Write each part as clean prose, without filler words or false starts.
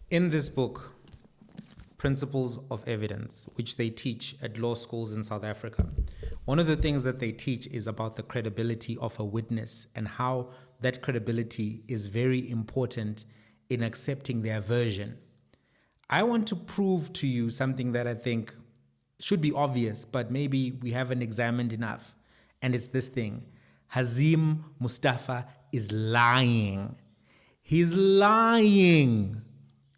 In this book, Principles of Evidence, which they teach at law schools in South Africa, one of the things that they teach is about the credibility of a witness and how that credibility is very important in accepting their version. I want to prove to you something that I think should be obvious, but maybe we haven't examined enough. And it's this thing. Hazim Mustafa is lying. He's lying.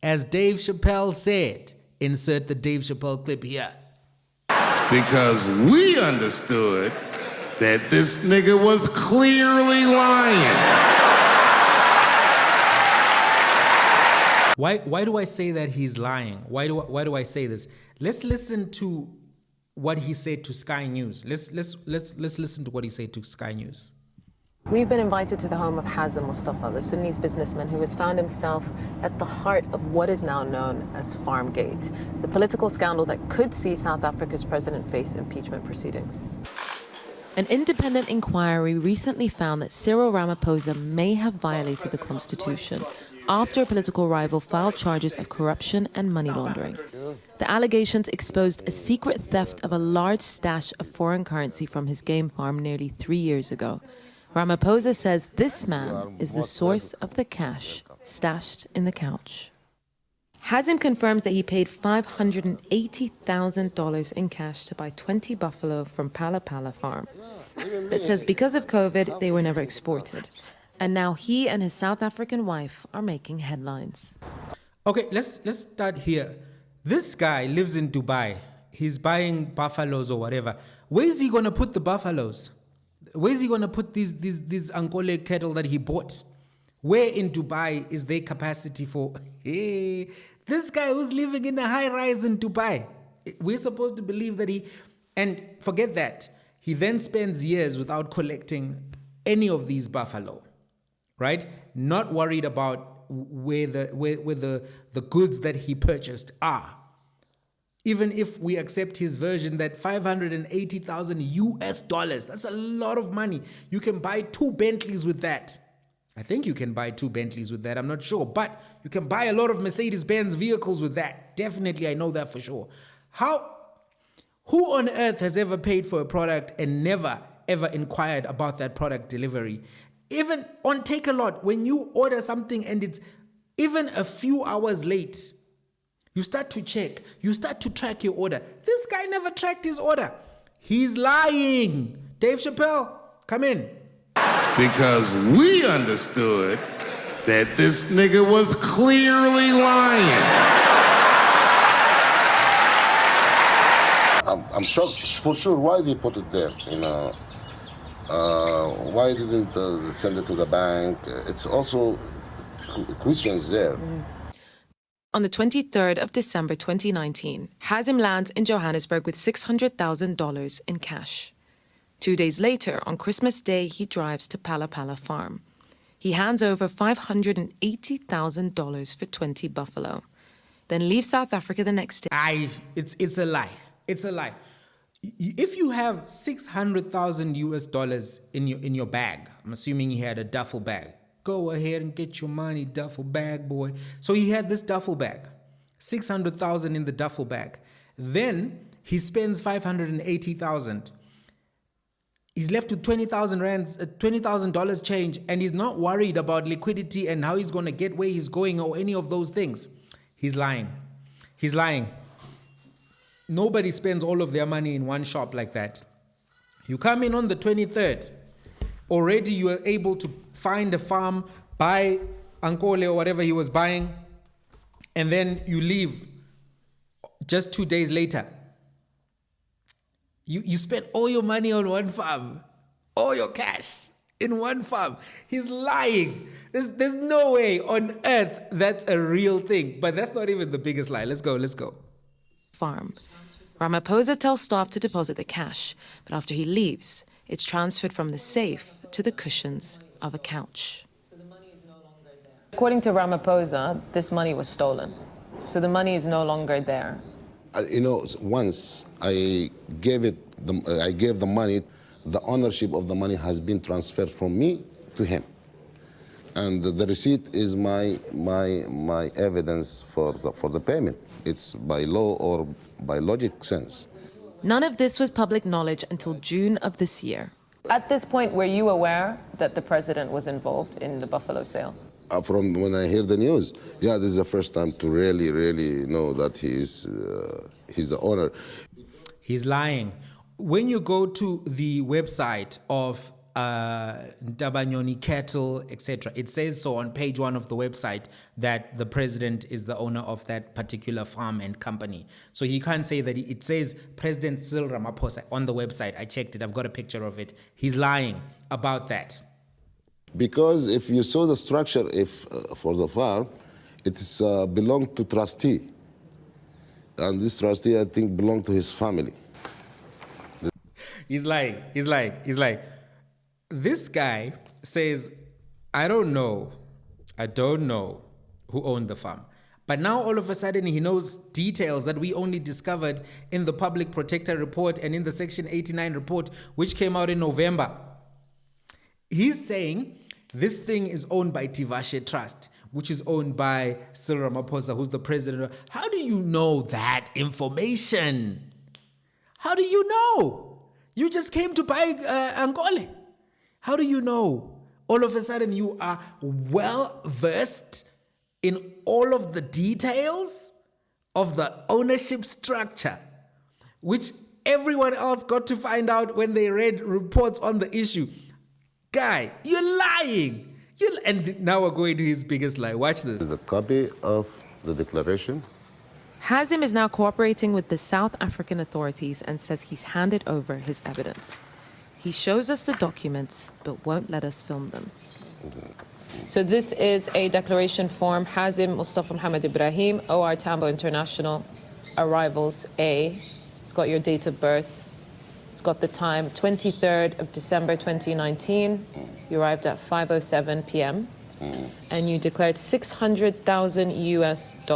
As Dave Chappelle said, insert the Dave Chappelle clip here. Because we understood that this nigga was clearly lying. Why do I say that he's lying? Why do I say this? Let's listen to what he said to Sky News. Let's listen to what he said to Sky News. We've been invited to the home of Hazim Mustafa, the Sudanese businessman who has found himself at the heart of what is now known as Farmgate, the political scandal that could see South Africa's president face impeachment proceedings. An independent inquiry recently found that Cyril Ramaphosa may have violated the constitution after a political rival filed charges of corruption and money laundering. The allegations exposed a secret theft of a large stash of foreign currency from his game farm nearly 3 years ago. Ramaphosa says this man is the source of the cash stashed in the couch. Hazim confirms that he paid $580,000 in cash to buy 20 buffalo from Phala Phala farm, but says because of COVID, they were never exported. And now he and his South African wife are making headlines. Okay, let's start here. This guy lives in Dubai. He's buying buffaloes or whatever. Where is he going to put the buffaloes? Where is he going to put these Ankole cattle that he bought? Where in Dubai is their capacity for... Hey, this guy who's living in a high rise in Dubai. We're supposed to believe that he... And forget that. He then spends years without collecting any of these buffalo. Right? Not worried about where the goods that he purchased are. Even if we accept his version that 580,000 US dollars, that's a lot of money. You can buy 2 Bentleys with that. I think you can buy 2 Bentleys with that, I'm not sure. But you can buy a lot of Mercedes-Benz vehicles with that. Definitely, I know that for sure. Who on earth has ever paid for a product and never, ever inquired about that product delivery? Even on Take-A-Lot, when you order something and it's even a few hours late, you start to check, you start to track your order. This guy never tracked his order. He's lying. Dave Chappelle, come in. Because we understood that this nigga was clearly lying. I'm shocked for sure why they put it there, you know. Why didn't send it to the bank? It's also questions there. On the 23rd of December 2019, Hazim lands in Johannesburg with $600,000 in cash. 2 days later, on Christmas Day, he drives to Phala Phala farm. He hands over $580,000 for 20 buffalo, then leaves South Africa the next day. It's a lie. It's a lie. If you have 600,000 US dollars in your bag, I'm assuming he had a duffel bag. Go ahead and get your money, duffel bag, boy. So he had this duffel bag, 600,000 in the duffel bag. Then he spends 580,000. He's left with 20,000 rands, $20,000 change, and he's not worried about liquidity and how he's going to get where he's going or any of those things. He's lying. He's lying. Nobody spends all of their money in one shop like that. You come in on the 23rd. Already you are able to find a farm, buy Ankole or whatever he was buying, and then you leave just 2 days later. You spent all your money on one farm, all your cash in one farm. He's lying. There's no way on earth that's a real thing. But that's not even the biggest lie. Let's go. Farm. Ramaphosa tells staff to deposit the cash, but after he leaves, it's transferred from the safe to the cushions of a couch. According to Ramaphosa, this money was stolen. So the money is no longer there. You know, once I gave the money, the ownership of the money has been transferred from me to him. And the receipt is my evidence for the payment. It's by law or by logic sense. None of this was public knowledge until June of this year. At this point, were you aware that the president was involved in the Buffalo sale? From when I hear the news, yeah, this is the first time to really know that he's the owner. He's lying. When you go to the website of Ntabanyoni Cattle, etc., it says so on page 1 of the website that the president is the owner of that particular farm and company. So he can't say that. It says President Cyril Ramaphosa on the website. I checked it. I've got a picture of it. He's lying about that. Because if you saw the structure, for the farm, it's belonged to trustee. And this trustee, I think, belonged to his family. He's lying. This guy says, I don't know who owned the farm. But now all of a sudden he knows details that we only discovered in the Public Protector report and in the Section 89 report, which came out in November. He's saying this thing is owned by Tivashe Trust, which is owned by Cyril Ramaphosa, who's the president. How do you know that information? How do you know? You just came to buy Angole. How do you know? All of a sudden you are well versed in all of the details of the ownership structure, which everyone else got to find out when they read reports on the issue. Guy, you're lying. And now we're going to his biggest lie. Watch this. The copy of the declaration. Hazim is now cooperating with the South African authorities and says he's handed over his evidence. He shows us the documents, but won't let us film them. So this is a declaration form, Hazim Mustafa Mohammed Ibrahim, OR Tambo International, arrivals A. It's got your date of birth. It's got the time, 23rd of December 2019. You arrived at 5:07 p.m. And you declared $600,000 US.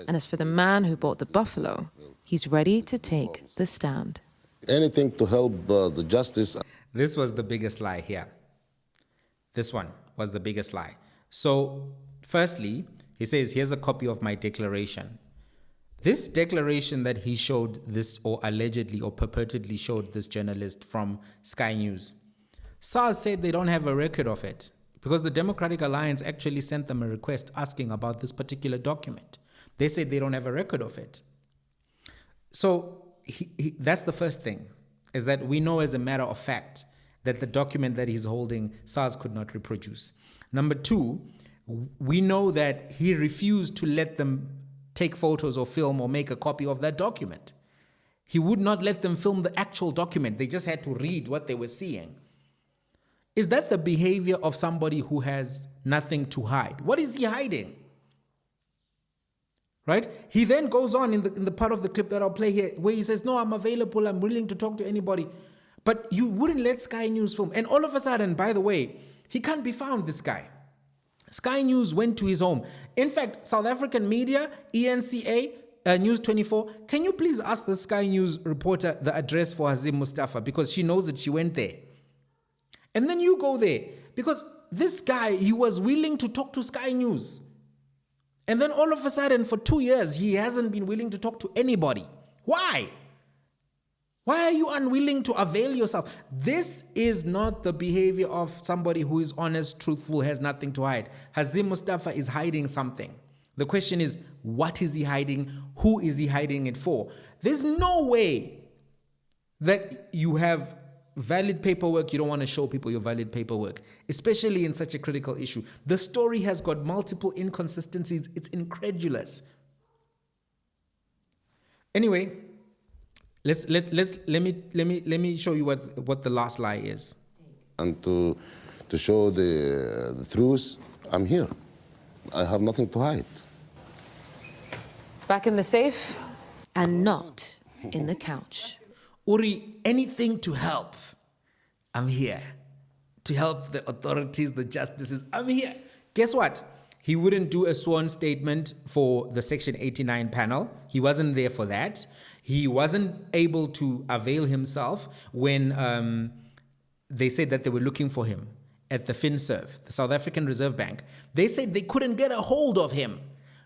And as for the man who bought the buffalo, he's ready to take the stand. Anything to help the justice. This was the biggest lie here. This one was the biggest lie. So, firstly, he says, here's a copy of my declaration. This declaration that he showed this, or allegedly or purportedly showed this journalist from Sky News, SARS said they don't have a record of it because the Democratic Alliance actually sent them a request asking about this particular document. They said they don't have a record of it. So that's the first thing, is that we know as a matter of fact that the document that he's holding, SARS could not reproduce. Number two, we know that he refused to let them take photos or film or make a copy of that document. He would not let them film the actual document. They just had to read what they were seeing. Is that the behavior of somebody who has nothing to hide? What is he hiding? Right? He then goes on in the part of the clip that I'll play here where he says, no, I'm available, I'm willing to talk to anybody. But you wouldn't let Sky News film. And all of a sudden, by the way, he can't be found, this guy. Sky News went to his home. In fact, South African media, ENCA, News 24, can you please ask the Sky News reporter the address for Hazim Mustafa, because she knows that she went there. And then you go there, because this guy, he was willing to talk to Sky News. And then all of a sudden, for 2 years, he hasn't been willing to talk to anybody. Why? Why are you unwilling to avail yourself? This is not the behavior of somebody who is honest, truthful, has nothing to hide. Hazim Mustafa is hiding something. The question is, what is he hiding? Who is he hiding it for? There's no way that you have valid paperwork, you don't want to show people your valid paperwork, especially in such a critical issue. The story has got multiple inconsistencies. It's incredulous. Anyway, let me show you what the last lie is. And to show the truth, I'm here. I have nothing to hide. Back in the safe and not in the couch. Uri, anything to help. I'm here. To help the authorities, the justices, I'm here. Guess what? He wouldn't do a sworn statement for the Section 89 panel. He wasn't there for that. He wasn't able to avail himself when they said that they were looking for him. at the FinServ, the South African Reserve Bank, they said they couldn't get a hold of him.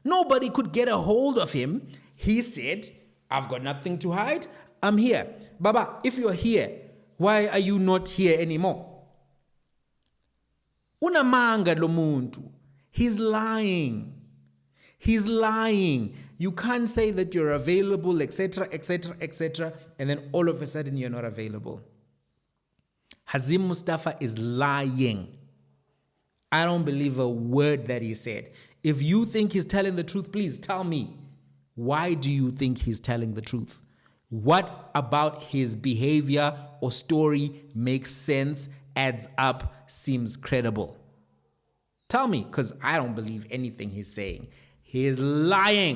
Nobody could get a hold of him. He said, I've got nothing to hide. I'm here. Baba, if you're here, why are you not here anymore? Unamanga lo muntu. He's lying. He's lying. You can't say that you're available, etc., etc., etc., and then all of a sudden you're not available. Hazim Mustafa is lying. I don't believe a word that he said. If you think he's telling the truth, please tell me. Why do you think he's telling the truth? What about his behavior or story makes sense, adds up, seems credible? Tell me, because I don't believe anything he's saying. He is lying.